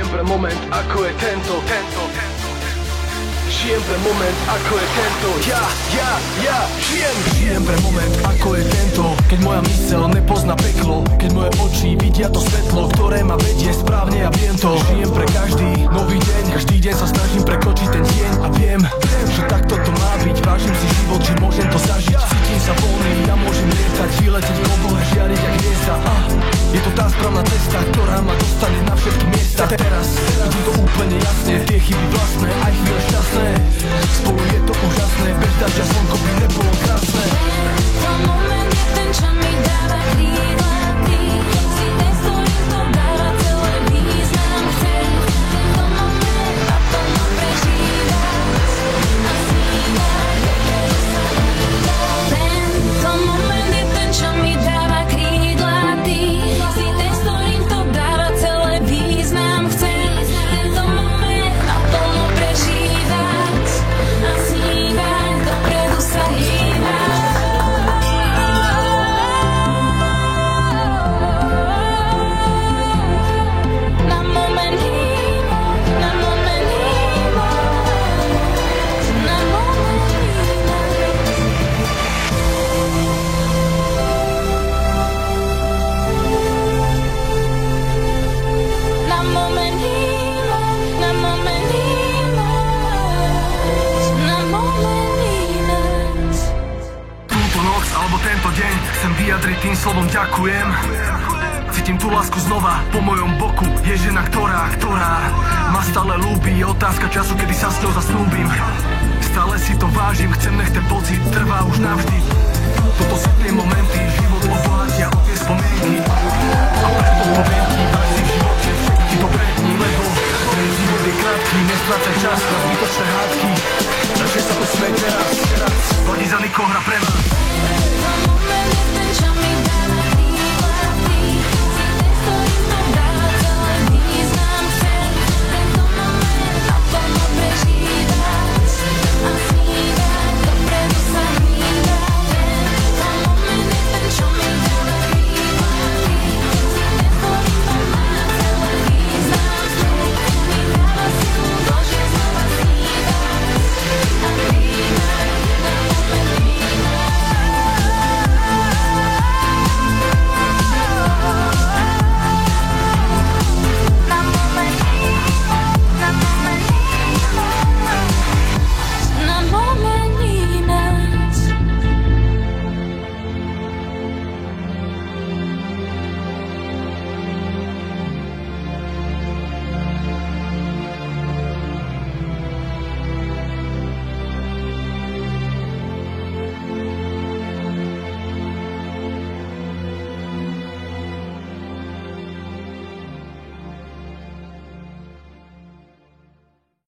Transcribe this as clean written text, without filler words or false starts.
pre moment, ako je tento. Žijem pre moment, ako je tento. Ja žijem pre moment, ako je tento. Keď moja myseľ nepozná peklo, keď moje oči vidia to svetlo, ktoré ma vedie správne, ja viem to. Žijem pre každý nový deň, každý deň sa snažím prekročiť ten deň a viem, že takto to má byť. Vážim si život, že môžem to zažiť. Cítim sa voľný, ja môžem lietať, vyletieť v oblohe, žiariť jak hviezda. Je to tá správna cesta, ktorá ma dostane na všetky miesta. Teraz vidím to úplne jasne, tie chyby vlastné, aj chvíle šťastné. Spolu je to úžasné, bez dažďa slnko by nebolo krásne. To moment je ten, čo mi dáva krídla. Ty si ten, s ktorým to dáva celé význam. Chcem tento moment naplno prežívať a snívať, dopredu sa hýbať. Tento moment je ten, čo mi dáva krídla. Ty si ten, s ktorým to dáva celé význam. Chcem tento moment naplno prežívať a snívať, dopredu sa hýbať. Tento deň chcem vyjadriť tým slovom ďakujem. Cítim tú lásku znova po mojom boku. Je žena, ktorá ma stále ľúbi. Je otázka času, kedy sa s ňou zasnúbim. Stále si to vážim, chcem, nech ten pocit trvá už navždy. Toto sú tie momenty,